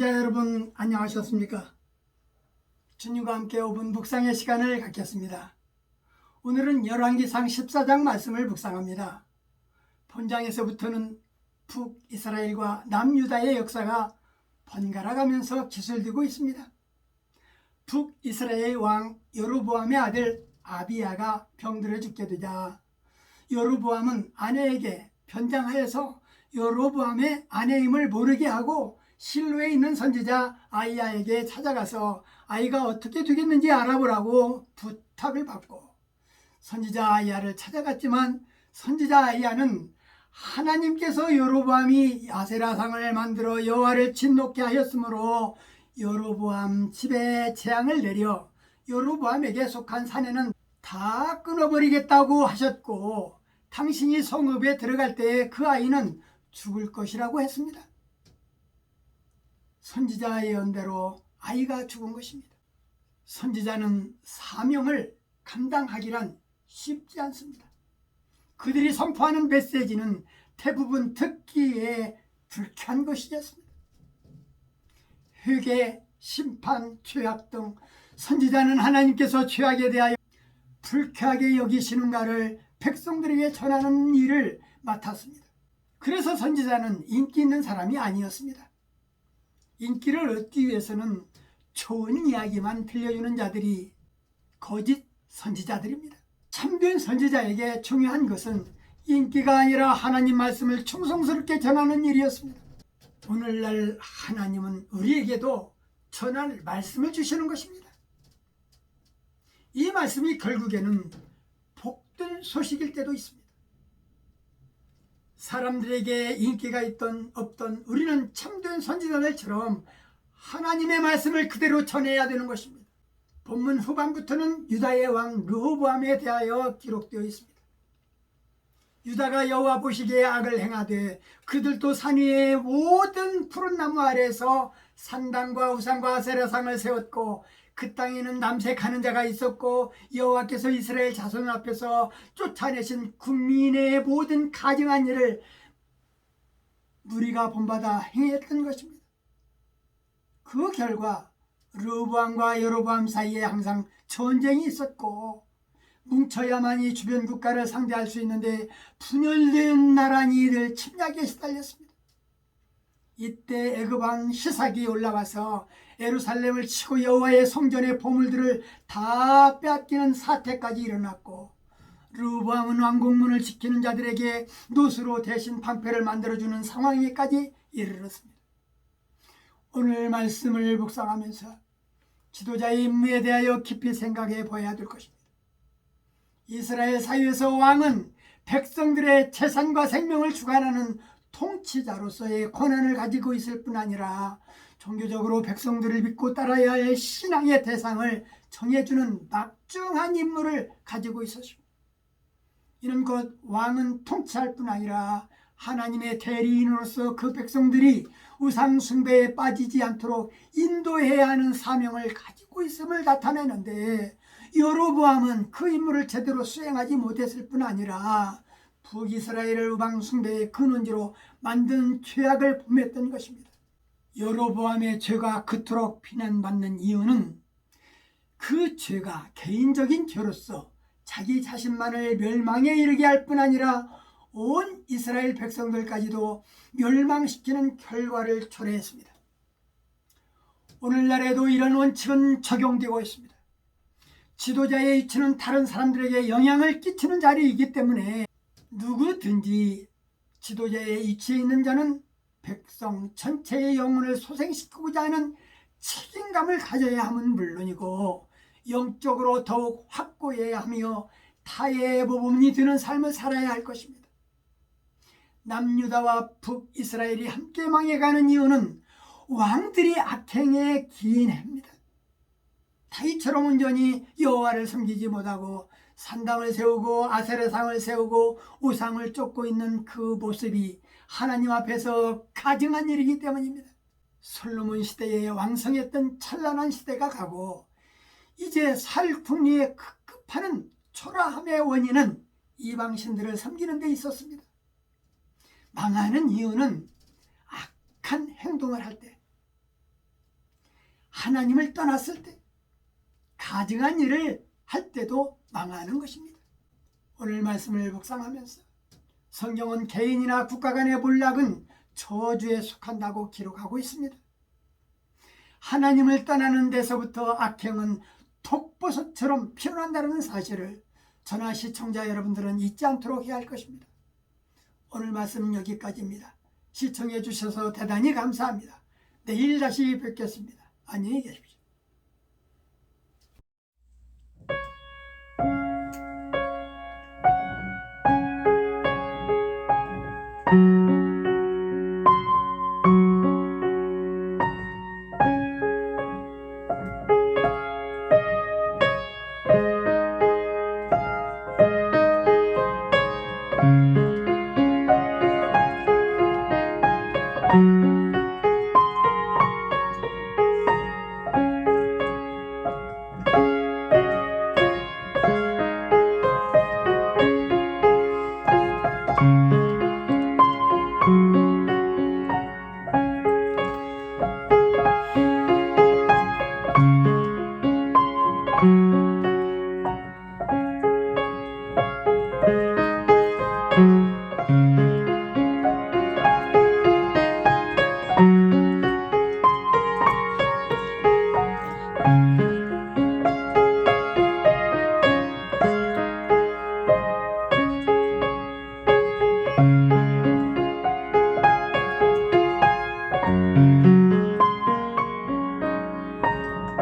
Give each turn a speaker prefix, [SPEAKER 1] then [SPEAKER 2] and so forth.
[SPEAKER 1] 시청자 여러분 안녕하셨습니까? 주님과 함께 5분 묵상의 시간을 갖겠습니다. 오늘은 열왕기상 14장 말씀을 묵상합니다. 본장에서부터는 북이스라엘과 남유다의 역사가 번갈아 가면서 기술되고 있습니다. 북이스라엘 왕 여로보암의 아들 아비야가 병들어 죽게 되자 여로보암은 아내에게 변장하여서 여로보암의 아내임을 모르게 하고 실로에 있는 선지자 아이야에게 찾아가서 아이가 어떻게 되겠는지 알아보라고 부탁을 받고 선지자 아이야를 찾아갔지만 선지자 아이야는 하나님께서 여로보암이 아세라상을 만들어 여호와를 진노케 하였으므로 여로보암 집에 재앙을 내려 여로보암에게 속한 사내는 다 끊어버리겠다고 하셨고 당신이 성읍에 들어갈 때에 그 아이는 죽을 것이라고 했습니다. 선지자의 예언대로 아이가 죽은 것입니다. 선지자는 사명을 감당하기란 쉽지 않습니다. 그들이 선포하는 메시지는 대부분 듣기에 불쾌한 것이었습니다. 회개, 심판, 죄악 등 선지자는 하나님께서 죄악에 대하여 불쾌하게 여기시는가를 백성들에게 전하는 일을 맡았습니다. 그래서 선지자는 인기 있는 사람이 아니었습니다. 인기를 얻기 위해서는 좋은 이야기만 들려주는 자들이 거짓 선지자들입니다. 참된 선지자에게 중요한 것은 인기가 아니라 하나님 말씀을 충성스럽게 전하는 일이었습니다. 오늘날 하나님은 우리에게도 전할 말씀을 주시는 것입니다. 이 말씀이 결국에는 복된 소식일 때도 있습니다. 사람들에게 인기가 있던 없던 우리는 참된 선지자들처럼 하나님의 말씀을 그대로 전해야 되는 것입니다. 본문 후반부터는 유다의 왕 르호보암에 대하여 기록되어 있습니다. 유다가 여호와 보시기에 악을 행하되 그들도 산 위의 모든 푸른 나무 아래에서 산당과 우상과 아세라상을 세웠고 그 땅에는 남색하는 자가 있었고 여호와께서 이스라엘 자손 앞에서 쫓아내신 국민의 모든 가증한 일을 무리가 본받아 행했던 것입니다. 그 결과 르호보암과 여로보암 사이에 항상 전쟁이 있었고 뭉쳐야만이 주변 국가를 상대할 수 있는데 분열된 나란히 이들 침략에 시달렸습니다. 이때 애굽왕 시삭이 올라와서 예루살렘을 치고 여호와의 성전의 보물들을 다 빼앗기는 사태까지 일어났고 르호보암은 왕궁문을 지키는 자들에게 노수로 대신 방패를 만들어주는 상황에까지 이르렀습니다. 오늘 말씀을 묵상하면서 지도자의 임무에 대하여 깊이 생각해 보아야 될 것입니다. 이스라엘 사회에서 왕은 백성들의 재산과 생명을 주관하는 통치자로서의 권한을 가지고 있을 뿐 아니라 종교적으로 백성들을 믿고 따라야 할 신앙의 대상을 정해주는 막중한 임무를 가지고 있었습니다. 이는 곧 왕은 통치할 뿐 아니라 하나님의 대리인으로서 그 백성들이 우상 숭배에 빠지지 않도록 인도해야 하는 사명을 가지고 있음을 나타내는데 여로보암은 그 임무를 제대로 수행하지 못했을 뿐 아니라 북이스라엘을 우상 숭배의 근원지로 만든 죄악을 범했던 것입니다. 여로보암의 죄가 그토록 비난받는 이유는 그 죄가 개인적인 죄로서 자기 자신만을 멸망에 이르게 할 뿐 아니라 온 이스라엘 백성들까지도 멸망시키는 결과를 초래했습니다. 오늘날에도 이런 원칙은 적용되고 있습니다. 지도자의 위치는 다른 사람들에게 영향을 끼치는 자리이기 때문에 누구든지 지도자의 위치에 있는 자는 백성 전체의 영혼을 소생시키고자 하는 책임감을 가져야 함은 물론이고 영적으로 더욱 확고해야 하며 타의 모범이 되는 삶을 살아야 할 것입니다. 남유다와 북이스라엘이 함께 망해가는 이유는 왕들이 악행에 기인합니다. 다윗처럼 온전히 여호와를 섬기지 못하고 산당을 세우고 아세라상을 세우고 우상을 쫓고 있는 그 모습이 하나님 앞에서 가증한 일이기 때문입니다. 솔로몬 시대에 왕성했던 찬란한 시대가 가고 이제 살궁리에 급급하는 초라함의 원인은 이방신들을 섬기는 데 있었습니다. 망하는 이유는 악한 행동을 할 때 하나님을 떠났을 때 가증한 일을 할 때도 망하는 것입니다. 오늘 말씀을 묵상하면서 성경은 개인이나 국가 간의 몰락은 저주에 속한다고 기록하고 있습니다. 하나님을 떠나는 데서부터 악행은 독버섯처럼 피어난다는 사실을 저나 시청자 여러분들은 잊지 않도록 해야 할 것입니다. 오늘 말씀은 여기까지입니다. 시청해 주셔서 대단히 감사합니다. 내일 다시 뵙겠습니다. 안녕히 계십시오.